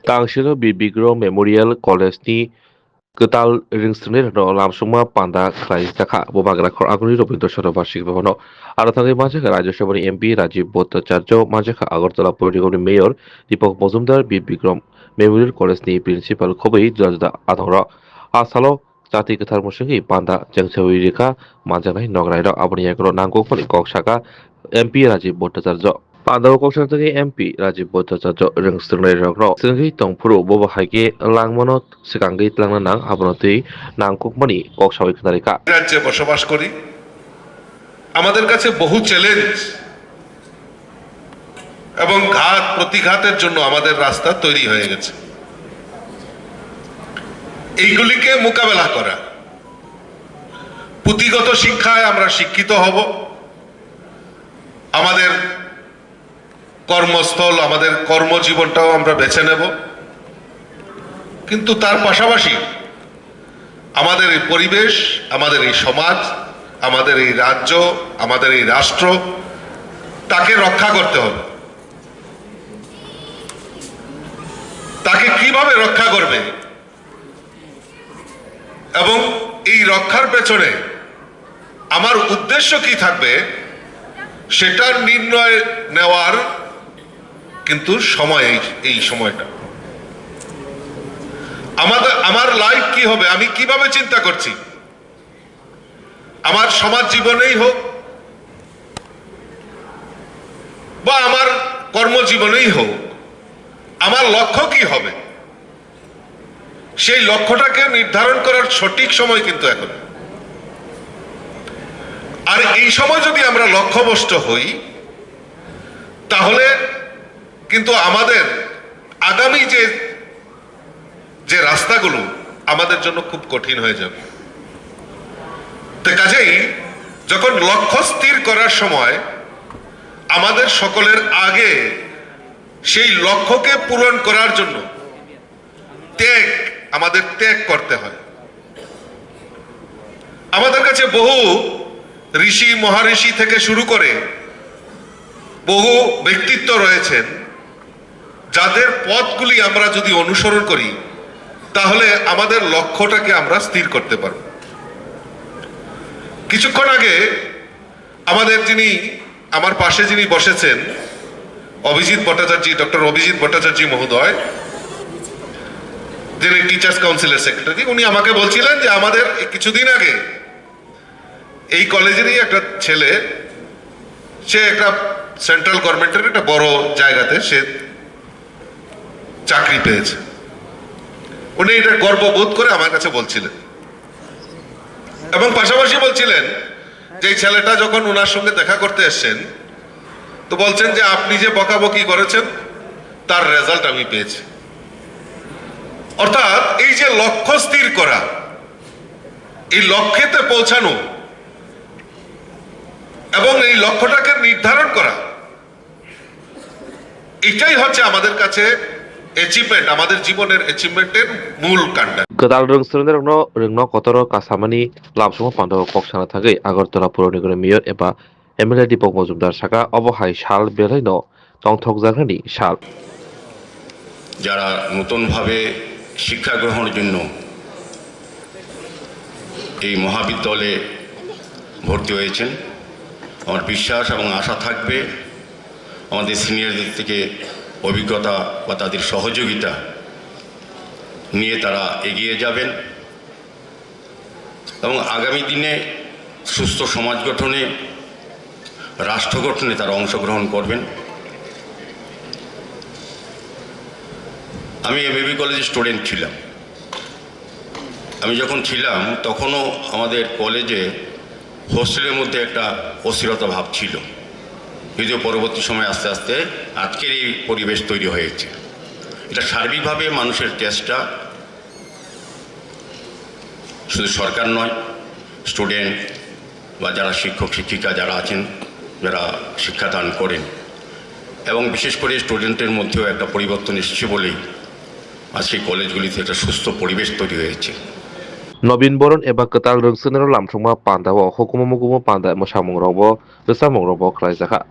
Tangshilo Bibigro Memorial College ni Ketal Ringsene no Lamsuma Panda Krai Taka Bobagra Kor Aguri Robinto Shorobashik Bono Aratangi Majaka Rajashabani MP Rajiv Bhattacharya Majaka Agartala Political Mayor Deepak Mozumdar Bibigrom Memorial College ni Principal Kobai Jajda Adhora Asalo জাতি কথার মুসঙ্গি পান্দা জেংছাউই রেখা মানজানাই নগরাইরা আবনি acre নাঙ্গকফনি ককসাকা MP Rajib Bhattacharya পান্দাও ককসাক থেকে MP Rajib Bhattacharya রেংস্ট্রংনাই রগ্ন সিংগি তংফুরু ববা হাইকে লাংমনত সিকাঙ্গি ত্লাংনা নাং আবনতই নাংকুকমানি ককসাউই খনারিকা রাজ্যে বসবাস করি আমাদের কাছে বহু চ্যালেঞ্জ এবং ঘাত প্রতিঘাতের জন্য আমাদের রাস্তা তৈরি হয়ে গেছে এইগুলিকে মোকাবেলা করা পুঁথিগত শিক্ষায় আমরা শিক্ষিত হব আমাদের কর্মস্থল আমাদের কর্মজীবনটাও আমরা বেছে নেব কিন্তু তার পাশাপাশি আমাদের এই পরিবেশ আমাদের এই সমাজ আমাদের এই রাজ্য আমাদের এই রাষ্ট্র তাকে রক্ষা করতে হবে তাকে কিভাবে রক্ষা করবে এবং এই রক্ষার পেছনে আমার উদ্দেশ্য কি থাকবে সেটার নির্ণয় নেওয়ার কিন্তু সময় এই সময়টা আমার লাইফ কি হবে আমি কিভাবে চিন্তা করছি আমার সমাজ জীবনেই হোক বা আমার কর্মজীবনেই হোক আমার লক্ষ্য কি হবে সেই লক্ষ্যটাকে নির্ধারণ করার সঠিক সময় কিন্তু এখন আর এই সময় যদি আমরা লক্ষ্যভ্রষ্ট হই তাহলে কিন্তু আমাদের আগামী যে রাস্তাগুলো আমাদের জন্য খুব কঠিন হয়ে যাবে তো কাজেই যখন লক্ষ্য স্থির করার সময় আমাদের সকলের আগে সেই লক্ষ্যকে পূরণ করার জন্য আমাদের ত্যাগ করতে হয় আমাদের কাছে বহু ঋষি মহাঋষি থেকে শুরু করে বহু ব্যক্তিত্ব রয়েছেন যাদের পথগুলি আমরা যদি অনুসরণ করি তাহলে আমাদের লক্ষ্যটাকে আমরা স্থির করতে পারব কিছুক্ষণ আগে আমাদের আমার পাশে যিনি বসেছেন ডক্টর অভিজিৎ ভট্টাচার্য মহোদয় যিনি টিচার্স কাউন্সিলের সেক্রেটারি উনি আমাকে বলছিলেন যে আমাদের কিছুদিন আগে এই কলেজেরই একটা ছেলে সে একটা সেন্ট্রাল গভর্নমেন্টের একটা বড় জায়গাতে সে চাকরি পেয়েছে উনি এটা গর্ববোধ করে আমার কাছে বলছিলেন এবং পাশাপাশি বলছিলেন যে এই ছেলেটা যখন ওনার সঙ্গে দেখা করতে এসছেন তো বলছেন যে আপনি যে বকাবকি করেছেন তার রেজাল্ট আমি পেয়েছি অর্থাৎ এই যে লক্ষ্য স্থির করা এই লক্ষ্যেতে পৌঁছানো এবং এই লক্ষ্যটাকে নির্ধারণ করা এটাই হচ্ছে আমাদের কাছে অ্যাচিভমেন্ট আমাদের জীবনের অ্যাচিভমেন্টের মূল কাণ্ডা Kedal Rungsrender Rengno Kotoro Kasamani Lamsuma Pando Koksana Thagi Agartala Puro Nigoro Mayor Eba MLA Deepak Mozumdar Saka Obohai Shal Belaino Tongthok Zagrani Shal যারা নতুনভাবে শিক্ষা গ্রহণের জন্য এই মহাবিদ্যালয়ে ভর্তি হয়েছেন আমার বিশ্বাস এবং আশা থাকবে আমাদের সিনিয়রদের থেকে অভিজ্ঞতা বা তাদের সহযোগিতা নিয়ে তারা এগিয়ে যাবেন এবং আগামী দিনে সুস্থ সমাজ গঠনে রাষ্ট্র গঠনে তারা অংশগ্রহণ করবেন আমি এমএবি কলেজের স্টুডেন্ট ছিলাম আমি যখন ছিলাম তখনও আমাদের কলেজে হোস্টেলের মধ্যে একটা অস্থিরতা ভাব ছিল যদিও পরবর্তী সময় আস্তে আস্তে আজকের এই পরিবেশ তৈরি হয়েছে এটা সার্বিকভাবে মানুষের চেষ্টা শুধু সরকার নয় স্টুডেন্ট বা যারা শিক্ষক শিক্ষিকা যারা আছেন যারা শিক্ষাদান করেন এবং বিশেষ করে স্টুডেন্টের মধ্যেও একটা পরিবর্তন এসেছে বলেই আজকে কলেজগুলিতে একটা সুস্থ পরিবেশ তৈরি হয়েছে Nobin Boron Eba Ketal Rungsrender Lamsuma Panda Hukumu Panda Mosamung Robo Besamung Robo Kraisaka